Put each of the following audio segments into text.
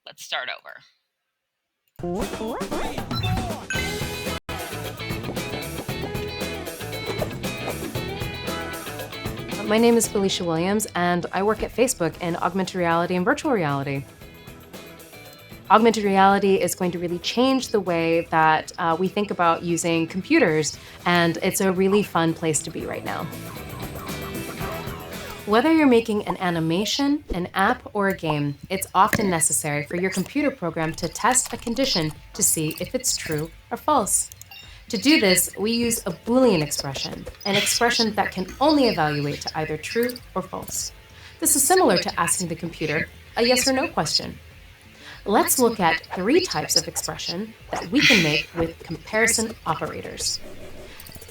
Let's start over. My name is Felicia Williams, and I work at Facebook in augmented reality and virtual reality. Augmented reality is going to really change the way that we think about using computers, and it's a really fun place to be right now. Whether you're making an animation, an app, or a game, it's often necessary for your computer program to test a condition to see if it's true or false. To do this, we use a Boolean expression, an expression that can only evaluate to either true or false. This is similar to asking the computer a yes or no question. Let's look at 3 types of expression that we can make with comparison operators.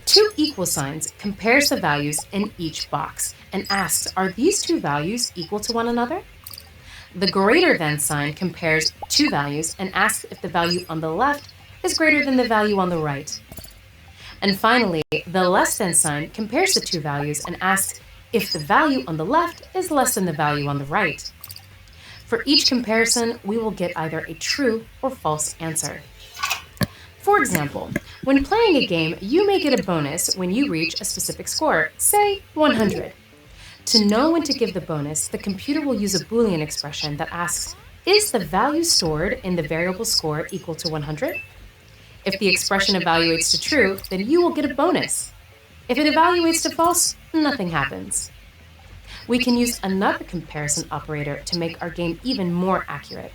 2 equal signs compares the values in each box and asks, are these 2 values equal to one another? The greater than sign compares 2 values and asks if the value on the left is greater than the value on the right. And finally, the less than sign compares the 2 values and asks if the value on the left is less than the value on the right. For each comparison, we will get either a true or false answer. For example, when playing a game, you may get a bonus when you reach a specific score, say 100. To know when to give the bonus, the computer will use a Boolean expression that asks, is the value stored in the variable score equal to 100? If the expression evaluates to true, then you will get a bonus. If it evaluates to false, nothing happens. We can use another comparison operator to make our game even more accurate.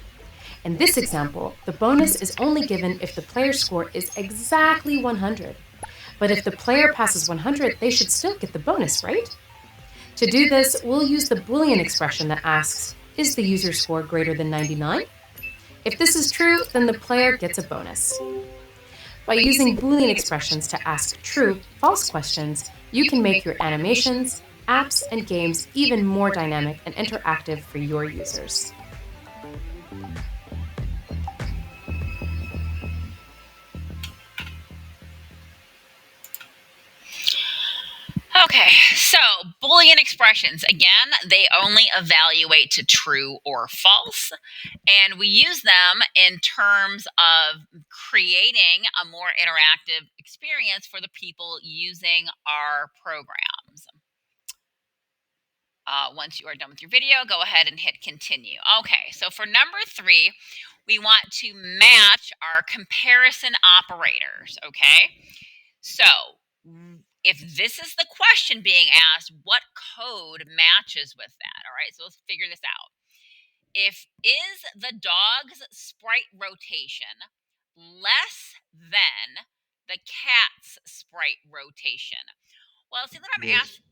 In this example, the bonus is only given if the player's score is exactly 100. But if the player passes 100, they should still get the bonus, right? To do this, we'll use the Boolean expression that asks, is the user score greater than 99? If this is true, then the player gets a bonus. By using Boolean expressions to ask true, false questions, you can make your animations, apps, and games even more dynamic and interactive for your users. Okay, so Boolean expressions, again, they only evaluate to true or false, and we use them in terms of creating a more interactive experience for the people using our programs. Once you are done with your video, go ahead and hit continue. Okay, so for number 3, we want to match our comparison operators, okay? So if this is the question being asked, what code matches with that? All right, so let's figure this out. If is the dog's sprite rotation less than the cat's sprite rotation? Well, see that I'm asking.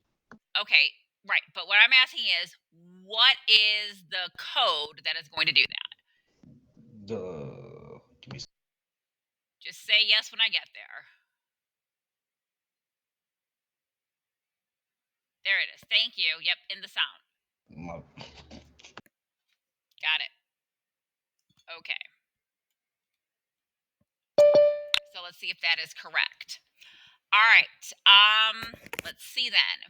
Okay, right. But what I'm asking is, what is the code that is going to do that? Just say yes when I get there. There it is. Thank you. Yep, in the sound. Got it. Okay. So let's see if that is correct. All right. Let's see then.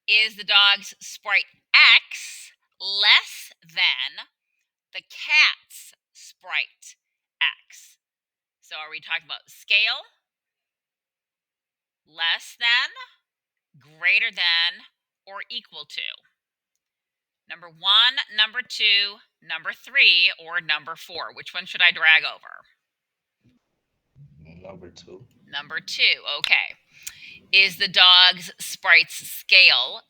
Is the dog's sprite X less than the cat's sprite X? So are we talking about scale? Less than, greater than, or equal to? Number 1, number 2, number 3, or number 4? Which one should I drag over? Number 2. Number 2, okay. Is the dog's sprite's scale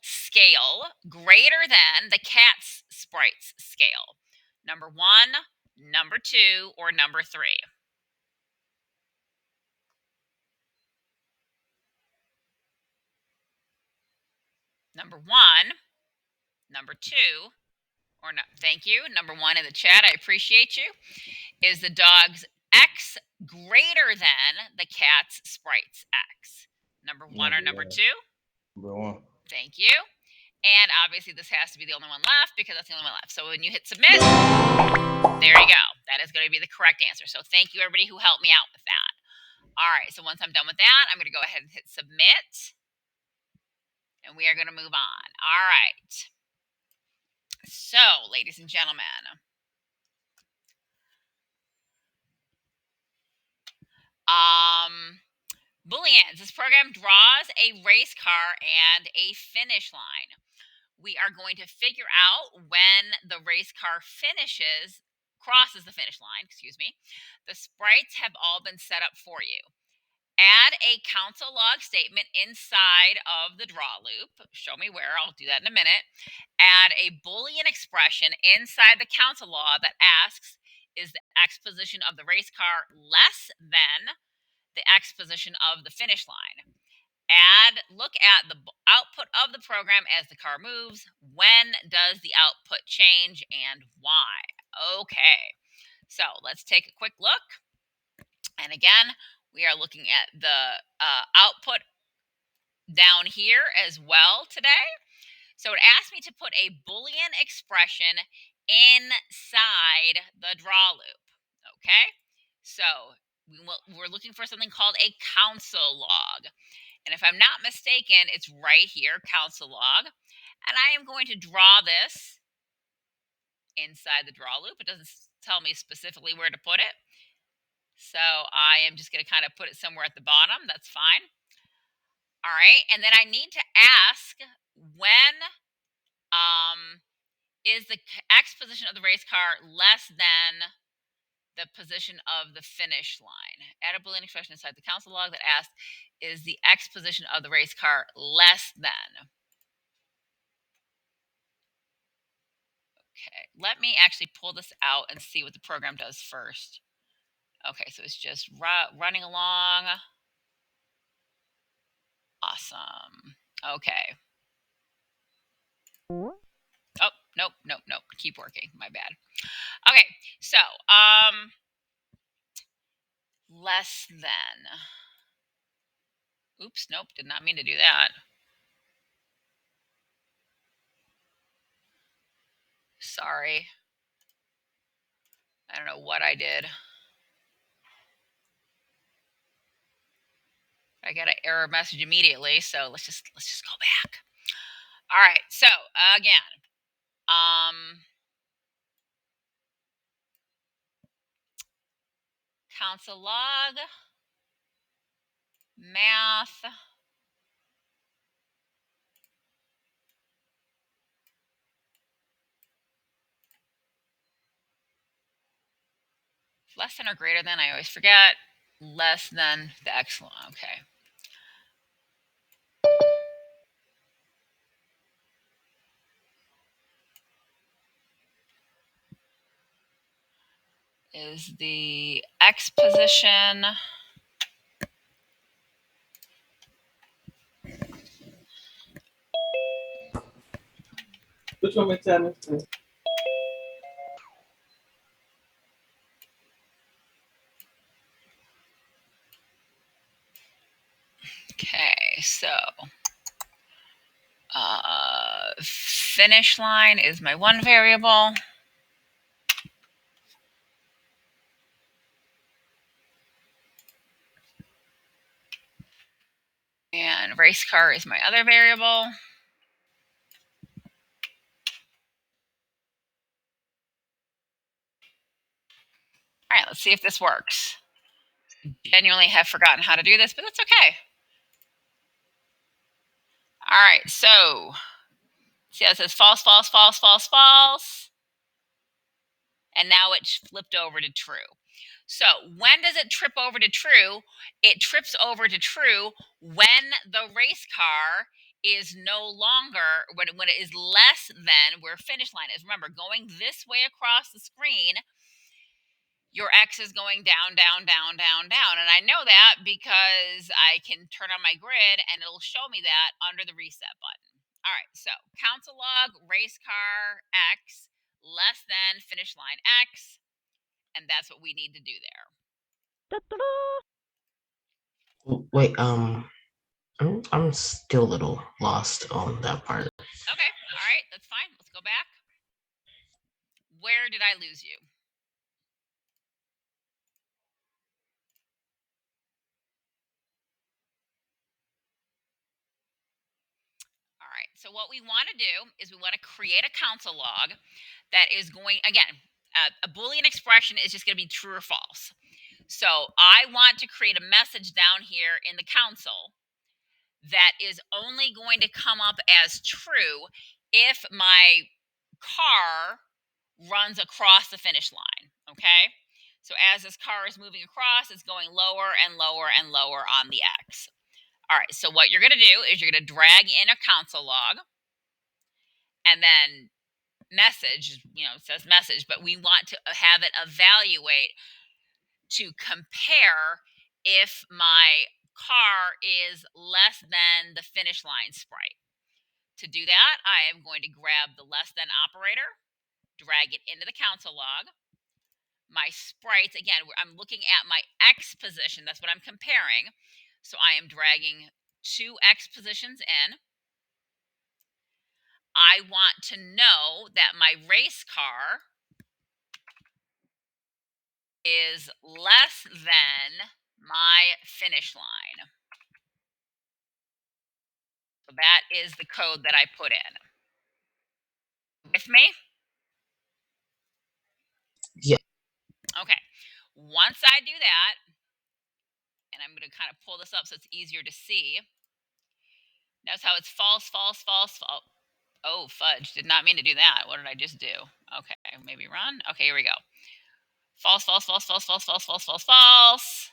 greater than the cat's sprite's scale? Number 1, number 2, or number 3? Number 1, number 2, or no? Thank you. Number 1 in the chat. I appreciate you. Is the dog's X greater than the cat's sprite's X? Number 1 or number 2? Number 1. Thank you. And obviously this has to be the only one left because that's the only one left. So when you hit submit, there you go. That is going to be the correct answer. So thank you everybody who helped me out with that. All right, so once I'm done with that, I'm going to go ahead and hit submit. And we are going to move on. All right. So, ladies and gentlemen, Booleans. This program draws a race car and a finish line. We are going to figure out when the race car crosses the finish line, excuse me. The sprites have all been set up for you. Add a console log statement inside of the draw loop. Show me where, I'll do that in a minute. Add a Boolean expression inside the console log that asks, is the X position of the race car less than the X position of the finish line? Look at the output of the program as the car moves. When does the output change and why? Okay, so let's take a quick look. And again, we are looking at the output down here as well today. So it asked me to put a Boolean expression inside the draw loop. Okay, so we're looking for something called a console log. And if I'm not mistaken, it's right here, console log. And I am going to draw this inside the draw loop. It doesn't tell me specifically where to put it. So I am just going to kind of put it somewhere at the bottom. That's fine. All right. And then I need to ask when is the X position of the race car less than the position of the finish line? Add a Boolean expression inside the console log that asks, is the X position of the race car less than? Okay, let me actually pull this out and see what the program does first. Okay, so it's just running along. Awesome. Okay. Oh, nope. Keep working. My bad. Okay, so less than. Oops, nope, did not mean to do that. Sorry. I don't know what I did. I got an error message immediately, so let's just go back. All right, so again, console log, math, less than or greater than, I always forget. Less than the excellent. Okay. Is the X position Which one makes that? okay? So finish line is my one variable. And race car is my other variable. All right, let's see if this works. I genuinely have forgotten how to do this, but that's okay. All right, so see how it says false, false, false, false, false. And now it's flipped over to true. So when does it trip over to true? It trips over to true when the race car is no longer, when it is less than where finish line is. Remember, going this way across the screen, your X is going down, down, down, down, down. And I know that because I can turn on my grid and it'll show me that under the reset button. All right, so console log, race car, X, less than finish line X. And that's what we need to do there. Wait, I'm still a little lost on that part. Okay, all right, that's fine. Let's go back. Where did I lose you? All right, so what we want to do is we want to create a console log that is going, again, a Boolean expression is just going to be true or false. So I want to create a message down here in the console that is only going to come up as true if my car runs across the finish line, okay? So as this car is moving across, it's going lower and lower and lower on the X. All right, so what you're going to do is you're going to drag in a console log and then message, it says message, but we want to have it evaluate to compare if my car is less than the finish line sprite. To do that, I am going to grab the less than operator, drag it into the console log. My sprites, again, I'm looking at my X position. That's what I'm comparing. So I am dragging 2 X positions in. I want to know that my race car is less than my finish line. So that is the code that I put in. With me? Yeah. Okay. Once I do that, and I'm going to kind of pull this up so it's easier to see. Notice how it's false, false, false, false. Oh, fudge. Did not mean to do that. What did I just do? Okay, maybe run. Okay, here we go. False, false, false, false, false, false, false, false, false.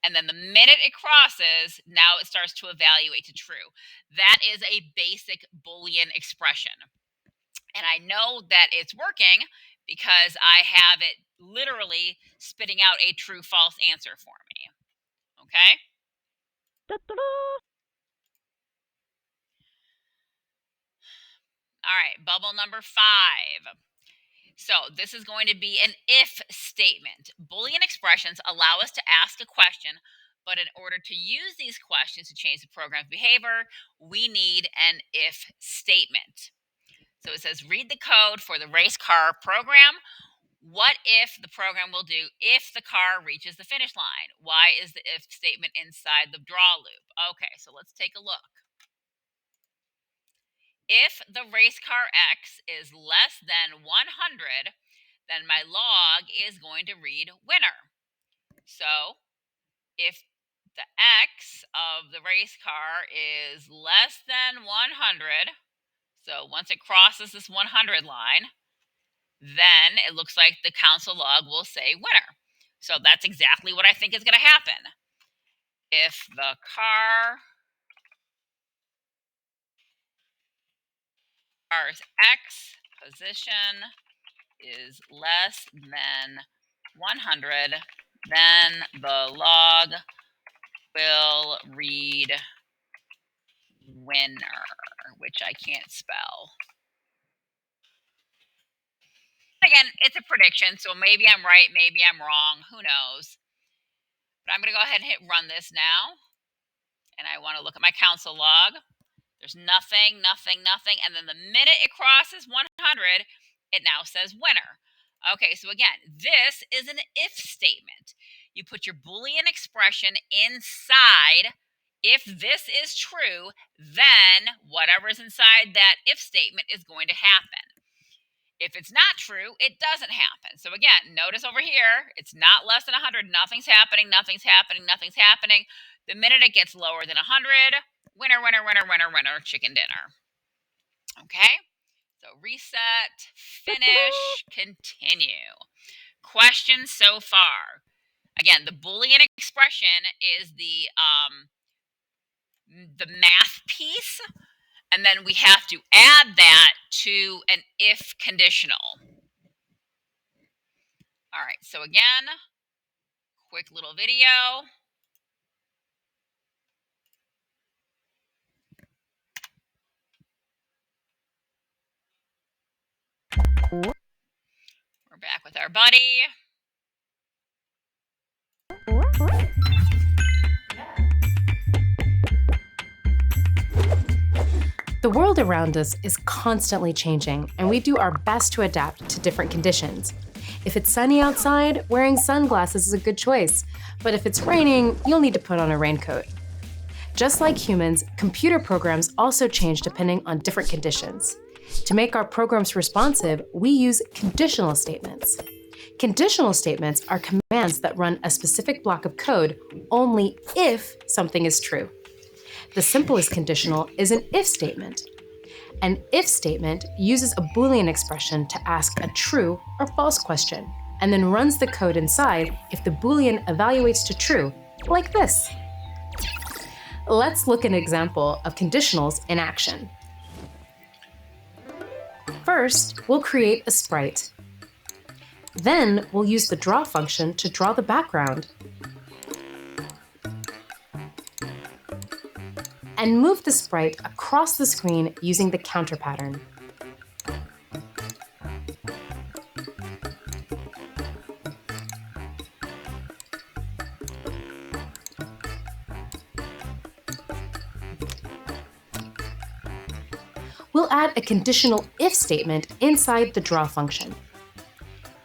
And then the minute it crosses, now it starts to evaluate to true. That is a basic Boolean expression. And I know that it's working because I have it literally spitting out a true false answer for me. Okay? All right, bubble number 5. So this is going to be an if statement. Boolean expressions allow us to ask a question, but in order to use these questions to change the program's behavior, we need an if statement. So it says, read the code for the race car program. What if the program will do if the car reaches the finish line? Why is the if statement inside the draw loop? Okay, so let's take a look. If the race car X is less than 100, then my log is going to read winner. So if the X of the race car is less than 100, so once it crosses this 100 line, then it looks like the console log will say winner. So that's exactly what I think is going to happen. If the car's X position is less than 100, then the log will read winner, which I can't spell. Again, it's a prediction, so maybe I'm right, maybe I'm wrong, who knows. But I'm going to go ahead and hit run this now. And I want to look at my console log. There's nothing, nothing, nothing. And then the minute it crosses 100, it now says winner. Okay, so again, this is an if statement. You put your Boolean expression inside. If this is true, then whatever's inside that if statement is going to happen. If it's not true, it doesn't happen. So again, notice over here, it's not less than 100. Nothing's happening, nothing's happening, nothing's happening. The minute it gets lower than 100, winner, winner, winner, winner, winner, chicken dinner. Okay? So reset, finish, continue. Questions so far? Again, the Boolean expression is the math piece, and then we have to add that to an if conditional. All right, so again, quick little video. We're back with our buddy. The world around us is constantly changing, and we do our best to adapt to different conditions. If it's sunny outside, wearing sunglasses is a good choice, but if it's raining, you'll need to put on a raincoat. Just like humans, computer programs also change depending on different conditions. To make our programs responsive, we use conditional statements. Conditional statements are commands that run a specific block of code only if something is true. The simplest conditional is an if statement. An if statement uses a Boolean expression to ask a true or false question, and then runs the code inside if the Boolean evaluates to true, like this. Let's look at an example of conditionals in action. First, we'll create a sprite. Then we'll use the draw function to draw the background. And move the sprite across the screen using the counter pattern. We'll add a conditional if statement inside the draw function.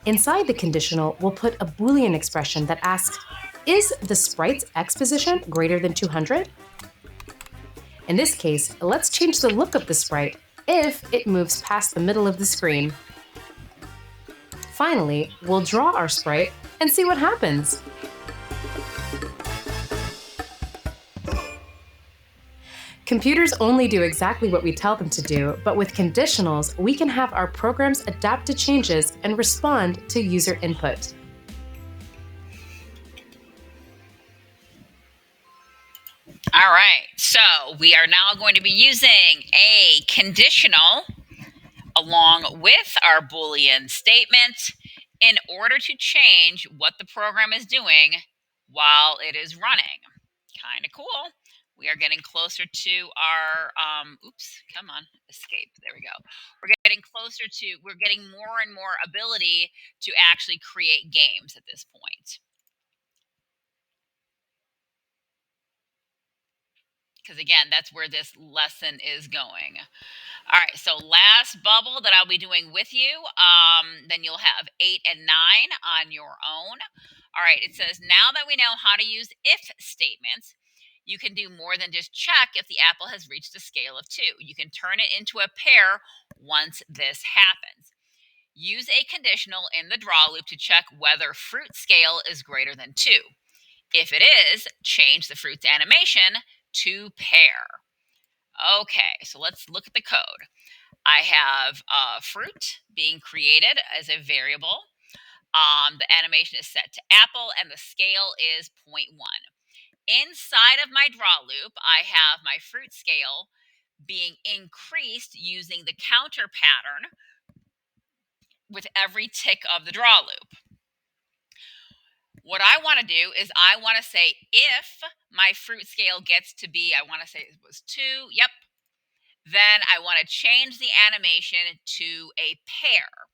Inside the conditional, we'll put a Boolean expression that asks, is the sprite's x position greater than 200? In this case, let's change the look of the sprite if it moves past the middle of the screen. Finally, we'll draw our sprite and see what happens. Computers only do exactly what we tell them to do, but with conditionals, we can have our programs adapt to changes and respond to user input. All right, so we are now going to be using a conditional along with our Boolean statement in order to change what the program is doing while it is running. Kind of cool. We are getting closer to our, come on, escape. There we go. We're getting more and more ability to actually create games at this point. Because again, that's where this lesson is going. All right, so last bubble that I'll be doing with you, then you'll have 8 and 9 on your own. All right, it says, now that we know how to use if statements, you can do more than just check if the apple has reached a scale of 2. You can turn it into a pair once this happens. Use a conditional in the draw loop to check whether fruit scale is greater than 2. If it is, change the fruit's animation to pair. Okay, so let's look at the code. I have fruit being created as a variable. The animation is set to apple and the scale is 0.1. Inside of my draw loop, I have my fruit scale being increased using the counter pattern with every tick of the draw loop. What I want to do is I want to say if my fruit scale gets to be, I want to say it was 2, yep. Then I want to change the animation to a pair.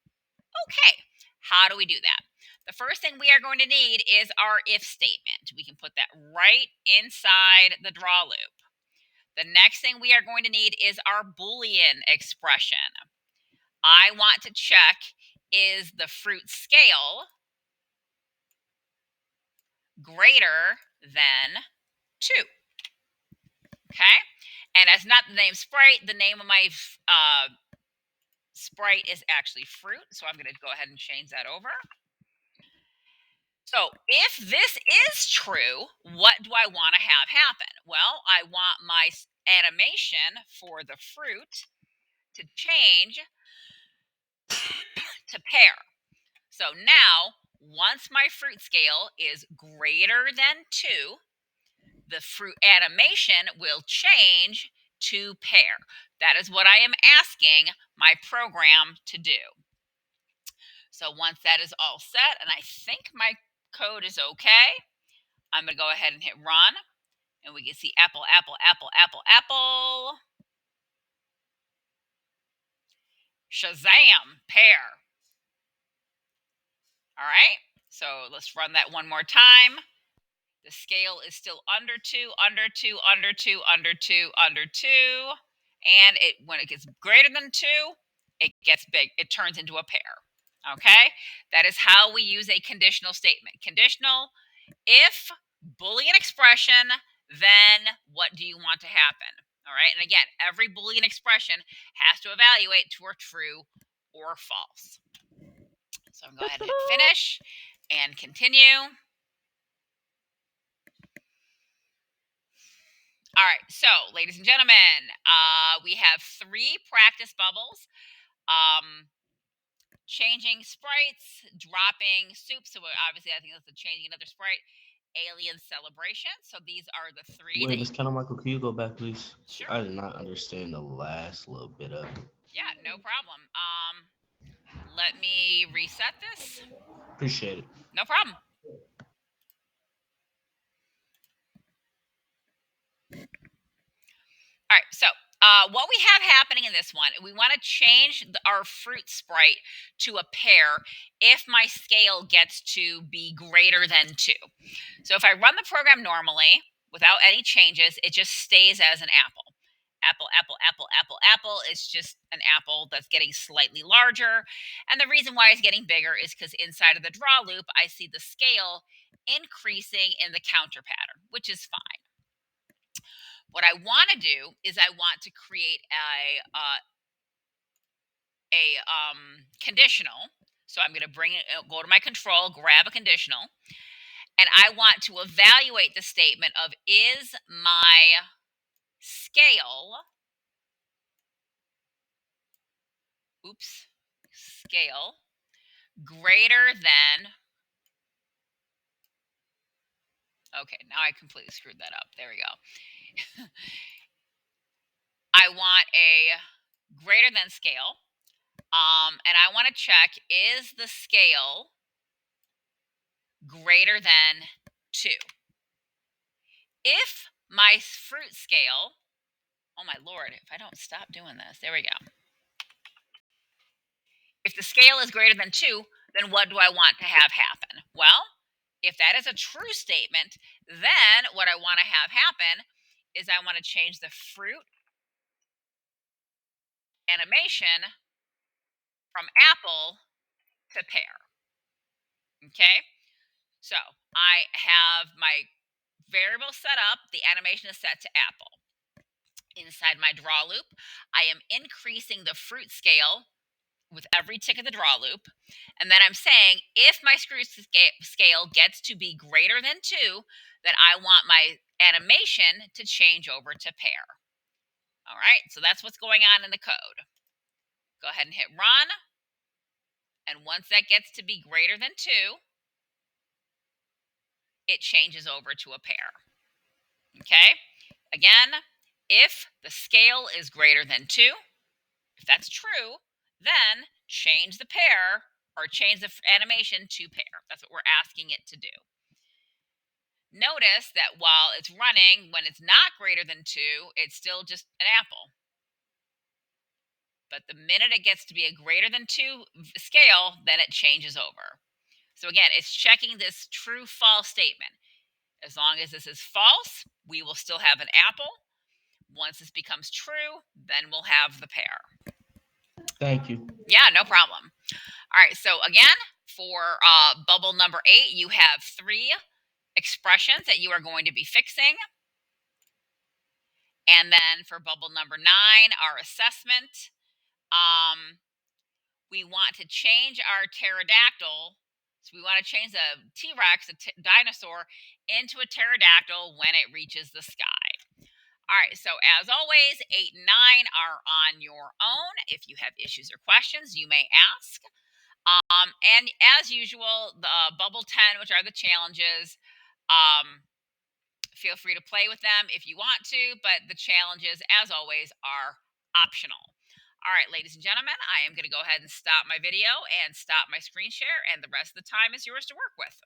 Okay, how do we do that? The first thing we are going to need is our if statement. We can put that right inside the draw loop. The next thing we are going to need is our Boolean expression. I want to check, is the fruit scale greater than 2? Okay, and as not the name sprite, the name of my sprite is actually fruit, so I'm going to go ahead and change that over. So if this is true, what do I want to have happen? Well, I want my animation for the fruit to change to pair. So now, once my fruit scale is greater than 2, the fruit animation will change to pair. That is what I am asking my program to do. So once that is all set, and I think my code is okay, I'm going to go ahead and hit run. And we can see apple, apple, apple, apple, apple. Shazam, pair. All right, so let's run that one more time. The scale is still under 2, under 2, under 2, under 2, under 2. And when it gets greater than 2, it gets big. It turns into a pair. Okay, that is how we use a conditional statement. Conditional, if Boolean expression, then what do you want to happen? All right, and again, every Boolean expression has to evaluate to or true or false. So I'm going to go ahead and hit finish and continue. All right, so ladies and gentlemen, we have 3 practice bubbles. Changing sprites, dropping soup. So obviously, I think that's changing another sprite. Alien celebration. So these are the 3 Wait, that. Miss Cano-Michael, can you go back, please? Sure. I did not understand the last little bit of it. Yeah, no problem. Let me reset this. Appreciate it. No problem. All right, so what we have happening in this one, we want to change our fruit sprite to a pear if my scale gets to be greater than 2. So if I run the program normally without any changes, it just stays as an apple. Apple, apple, apple, apple, apple is just an apple that's getting slightly larger. And the reason why it's getting bigger is because inside of the draw loop, I see the scale increasing in the counter pattern, which is fine. What I want to do is I want to create a conditional. So I'm going to bring it, go to my control, grab a conditional, and I want to evaluate the statement of is my scale, scale greater than, okay, now I completely screwed that up. There we go. I want a greater than scale. And I want to check, is the scale greater than 2? If my fruit scale, oh my Lord, if I don't stop doing this, there we go. If the scale is greater than 2, then what do I want to have happen? Well, if that is a true statement, then what I want to have happen is I want to change the fruit animation from apple to pear. Okay? So I have my variable set up. The animation is set to apple. Inside my draw loop, I am increasing the fruit scale with every tick of the draw loop. And then I'm saying if my scale gets to be greater than 2, then I want my animation to change over to pear. All right, so that's what's going on in the code. Go ahead and hit run. And once that gets to be greater than 2, it changes over to a pear. Okay, again, if the scale is greater than 2, if that's true, then change the pear or change the animation to pear. That's what we're asking it to do. Notice that while it's running, when it's not greater than 2, it's still just an apple. But the minute it gets to be a greater than 2 scale, then it changes over. So again, it's checking this true false statement. As long as this is false, we will still have an apple. Once this becomes true, then we'll have the pear. Thank you. Yeah, no problem. All right, so again, for bubble number 8, you have 3 expressions that you are going to be fixing. And then for bubble number 9, our assessment, we want to change our pterodactyl. So we want to change the T-Rex, a dinosaur, into a pterodactyl when it reaches the sky. All right, so as always, 8 and 9 are on your own. If you have issues or questions, you may ask. And as usual, the bubble 10, which are the challenges, feel free to play with them if you want to, but the challenges, as always, are optional. All right, ladies and gentlemen, I am going to go ahead and stop my video and stop my screen share, and the rest of the time is yours to work with.